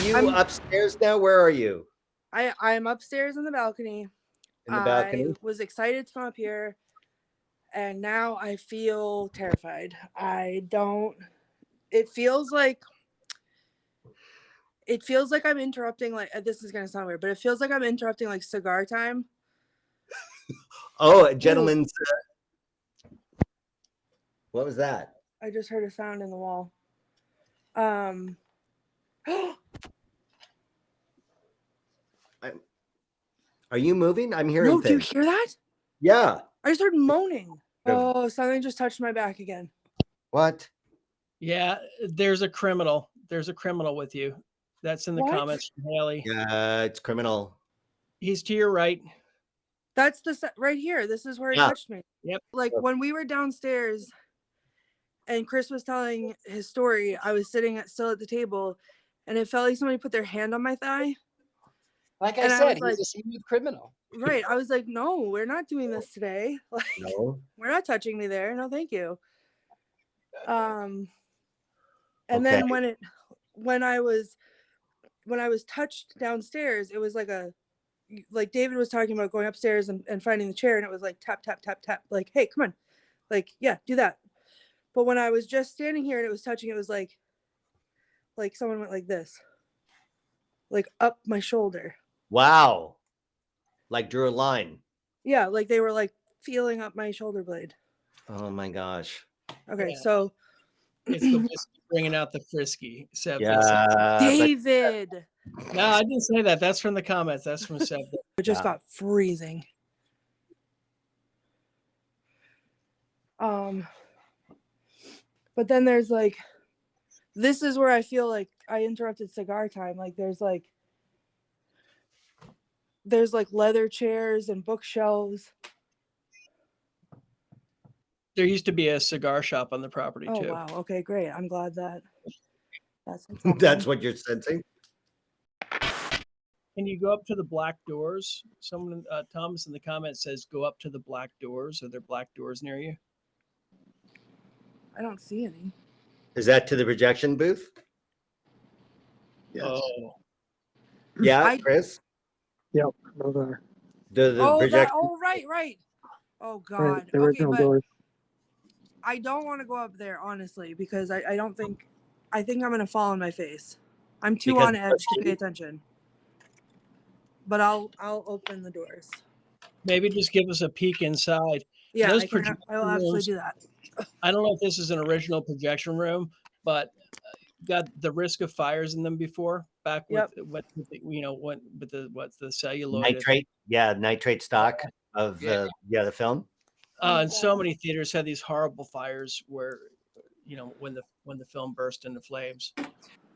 you upstairs now? Where are you? I'm upstairs in the balcony. In the balcony? I was excited to come up here, and now I feel terrified. It feels like I'm interrupting, like, this is gonna sound weird, but it feels like I'm interrupting like cigar time. Oh, a gentleman's. What was that? I just heard a sound in the wall. Are you moving? I'm hearing things. Do you hear that? Yeah. I just heard moaning. Oh, something just touched my back again. What? Yeah, there's a criminal. There's a criminal with you. That's in the comments from Haley. Yeah, it's criminal. He's to your right. That's right here. This is where he touched me. Yep. Like when we were downstairs and Chris was telling his story, I was sitting still at the table and it felt like somebody put their hand on my thigh. Like I said, he's a smooth criminal. Right. I was like, no, we're not doing this today. Like, no. We're not touching me there. No, thank you. And then when I was touched downstairs, it was like David was talking about going upstairs and finding the chair, and it was like tap, tap, tap, tap. Like, hey, come on. Like, yeah, do that. But when I was just standing here and it was touching, it was like someone went like this, like up my shoulder. Wow. Like drew a line. Yeah, like they were like feeling up my shoulder blade. Oh my gosh. Okay, so it's the whiskey bringing out the frisky. Seb, David. No, I didn't say that. That's from the comments. That's from Seb. It just got freezing. But then there's like, this is where I feel like I interrupted cigar time. Like there's leather chairs and bookshelves. There used to be a cigar shop on the property too. Oh wow. Okay, great. I'm glad that's what you're sensing. Can you go up to the black doors? Someone, Thomas in the comments says, go up to the black doors. Are there black doors near you? I don't see any. Is that to the projection booth? Yes. Oh. Yeah, Chris? Yep, those are. Right. Oh God. Right, the original doors. I don't want to go up there, honestly, because I think I'm gonna fall on my face. I'm too on edge to pay attention. But I'll open the doors. Maybe just give us a peek inside. Yeah, I will absolutely do that. I don't know if this is an original projection room, but got the risk of fires in them before. Back with the celluloid nitrate, nitrate stock of the film. And so many theaters had these horrible fires where, when the film burst into flames.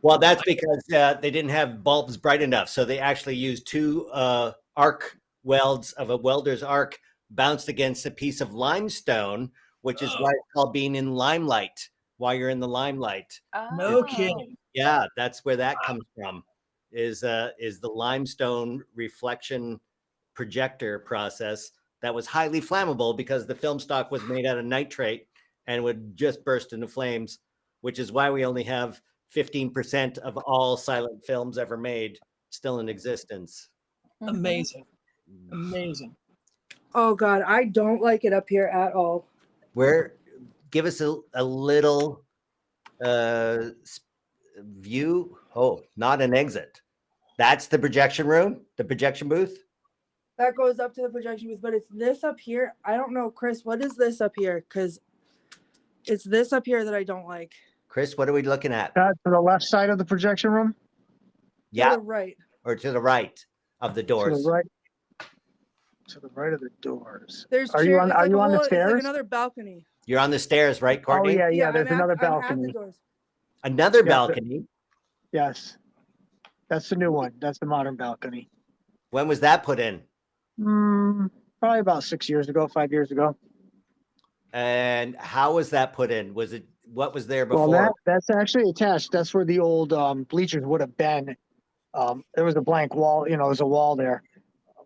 Well, that's because they didn't have bulbs bright enough, so they actually used two arc welds of a welder's arc bounced against a piece of limestone, which is why it's called being in limelight. While you're in the limelight. No kidding. Yeah, that's where that comes from. Is the limestone reflection projector process that was highly flammable because the film stock was made out of nitrate and would just burst into flames, which is why we only have 15% of all silent films ever made still in existence. Amazing. Oh God, I don't like it up here at all. Give us a little view. Oh, not an exit. That's the projection room, the projection booth. That goes up to the projection booth, but it's this up here. I don't know, Chris, what is this up here? Because it's this up here that I don't like. Chris, what are we looking at? To the left side of the projection room? Yeah. To the right. Or to the right of the doors? To the right. To the right of the doors. Are you on the stairs? It's like another balcony. You're on the stairs, right, Courtney? Oh, yeah. There's another balcony. Another balcony? Yes. That's the new one. That's the modern balcony. When was that put in? Probably about 5 years ago. And how was that put in? What was there before? Well, that's actually attached. That's where the old bleachers would have been. There was a blank wall. There's a wall there.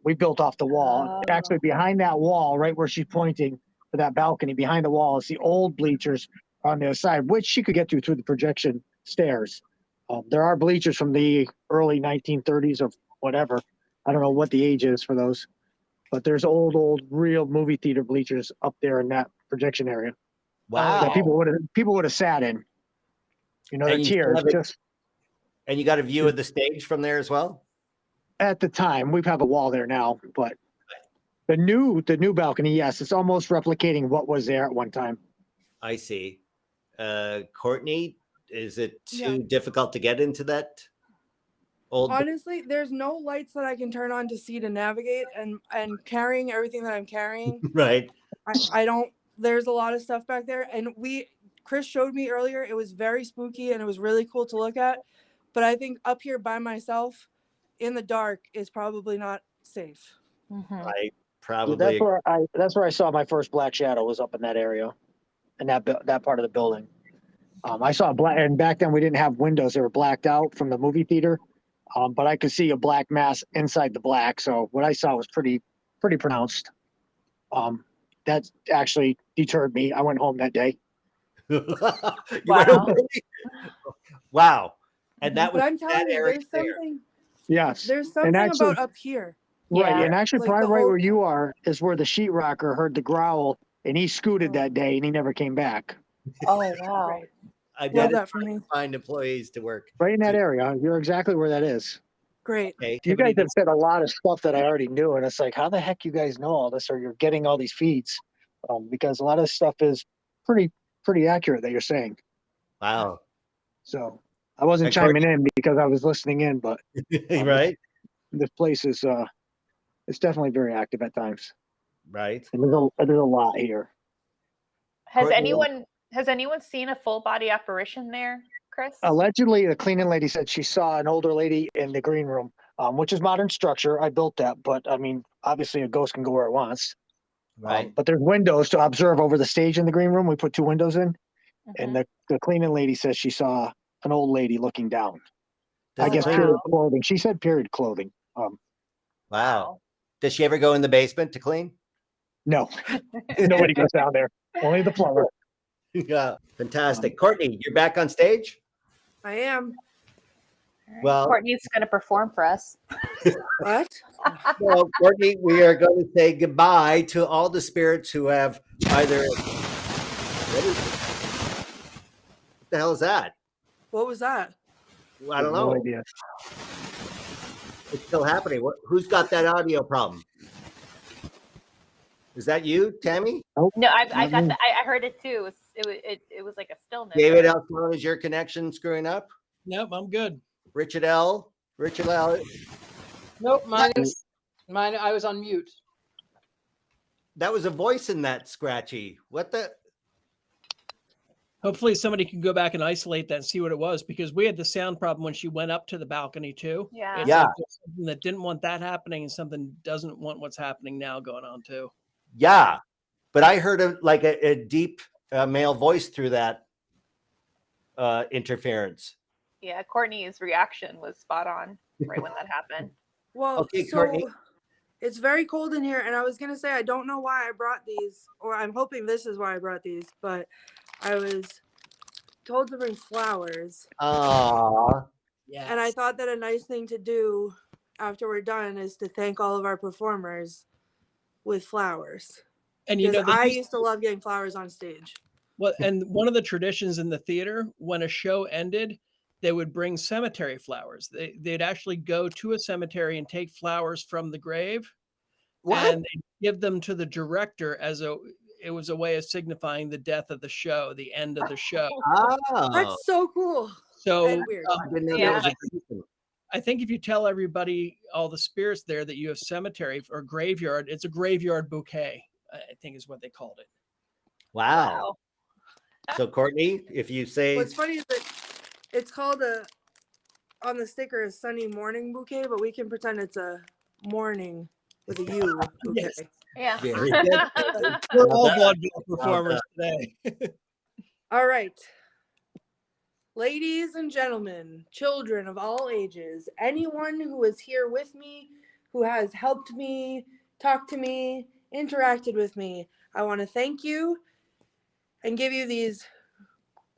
We built off the wall. Actually, behind that wall, right where she's pointing to that balcony, behind the wall is the old bleachers on the other side, which she could get through the projection stairs. There are bleachers from the early 1930s or whatever. I don't know what the age is for those, but there's old, real movie theater bleachers up there in that projection area Wow. that people would have sat in. You know, And the you still tiers have it- just And you got a view of the stage from there as well? at the time. We have a wall there now, but the new balcony, yes, it's almost replicating what was there at one time. I see. Courtney, is it Yeah. too difficult to get into that old? Honestly, there's no lights that I can turn on to see to navigate, and carrying everything that I'm carrying, Right. I don't. There's a lot of stuff back there, and Chris showed me earlier. It was very spooky and it was really cool to look at, but I think up here by myself in the dark is probably not safe. I Yeah, probably. that's where I saw my first black shadow, was up in that area, in that part of the building. I saw and back then we didn't have windows; they were blacked out from the movie theater. But I could see a black mass inside the black, so what I saw was pretty pronounced. That actually deterred me. I went home that day. You Wow. went over it? Wow. And that was But I'm telling that you, area there's there. something. Yes, There's something actually- about up here. right, Yeah. and actually, Like probably the right old- where you are is where the sheetrocker heard the growl, and he scooted that day, and he never came back. Oh wow. Right. I Love did that for me. find employees to work. Right in that area, you're exactly where that is. Great. Okay. You guys have said a lot of stuff that I already knew, and it's like, how the heck you guys know all this, or you're getting all these feeds? Because a lot of this stuff is pretty accurate that you're saying. Wow. So I wasn't And chiming in because I was listening in, but Right. this place is it's definitely very active at times, Right. and there's a lot here. Has Courtney? anyone seen a full body apparition there, Chris? Allegedly, the cleaning lady said she saw an older lady in the green room, which is modern structure. I built that, but I mean, obviously, a ghost can go where it wants. Right. But there's windows to observe over the stage in the green room. We put 2 windows in, and Mhm. the cleaning lady says she saw an old lady looking down. I Does guess the- wow. period clothing. She said period clothing. Wow. Does she ever go in the basement to clean? No, nobody goes down there. Only the plumber. Yeah. Fantastic. Courtney, you're back on stage? I am. All right. Well- Courtney's going to perform for us. What? Well, Courtney, we are going to say goodbye to all the spirits who have either. What the hell is that? What was that? I don't No know. idea. It's still happening. Who's got that audio problem? Is that you, Tammie? No, I got Mhm. I heard it too. It was like a stillness. David L Sloan, is your connection screwing up? Nope, I'm good. Richard-Lael. Nope, mine. I was on mute. That was a voice in that scratchy. What the? Hopefully somebody can go back and isolate that and see what it was, because we had the sound problem when she went up to the balcony too. Yeah. It's Yeah. like there's something that didn't want that happening and something doesn't want what's happening now going on too. Yeah, but I heard a deep male voice through that interference. Yeah, Courtney's reaction was spot on right when that happened. Well, Okay, so Courtney. it's very cold in here, and I was gonna say I don't know why I brought these, or I'm hoping this is why I brought these, but I was told to bring flowers, Ah, Yeah. and I thought that a nice thing to do after we're done is to thank all of our performers with flowers. And you Because know, I used to love getting flowers on stage. well, and one of the traditions in the theater, when a show ended, they would bring cemetery flowers. They'd actually go to a cemetery and take flowers from the grave, what? and they'd give them to the director it was a way of signifying the death of the show, the end of the show. Oh, That's so cool So and weird. I didn't know Yeah. that was a tradition. I think if you tell everybody, all the spirits there, that you have cemetery or graveyard, it's a graveyard bouquet, I think is what they called it. Wow. So Courtney, if you say What's funny is that it's called on the sticker a sunny morning bouquet, but we can pretend it's a morning with a U bouquet. Yes. Yeah. Very good. We're all Well done. vaudeville performers today. All right. Ladies and gentlemen, children of all ages, anyone who is here with me, who has helped me, talked to me, interacted with me, I want to thank you and give you these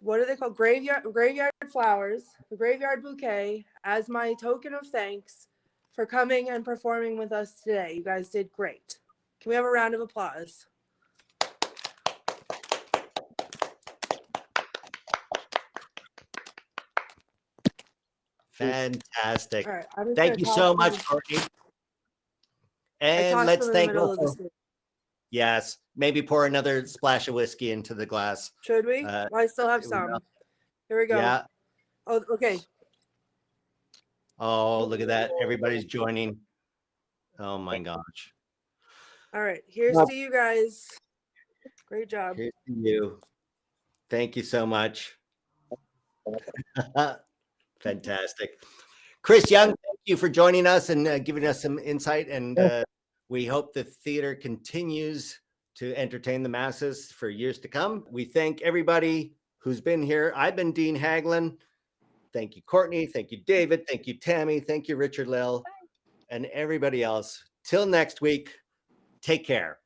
what are they called? Graveyard flowers, the graveyard bouquet, as my token of thanks for coming and performing with us today. You guys did great. Can we have a round of applause? Fantastic. All right. I'm just Thank gonna you toss so them much, in- Courtney. I And tossed let's them in the thank middle of the also, stage. yes, maybe pour another splash of whiskey into the glass. Should we? I still have we some. will. Here we go. Yeah. Oh, okay. Oh, look at that. Everybody's joining. Oh my gosh. All right. Here's Well- to you guys. Great job. Here's to you. Thank you so much. Fantastic. Chris Young, thank you for joining us and giving us some insight. And we hope the theater continues to entertain the masses for years to come. We thank everybody who's been here. I've been Dean Haglund. Thank you, Courtney. Thank you, David. Thank you, Tammie. Thank you, Richard-Lael, and everybody else. Till next week, take care.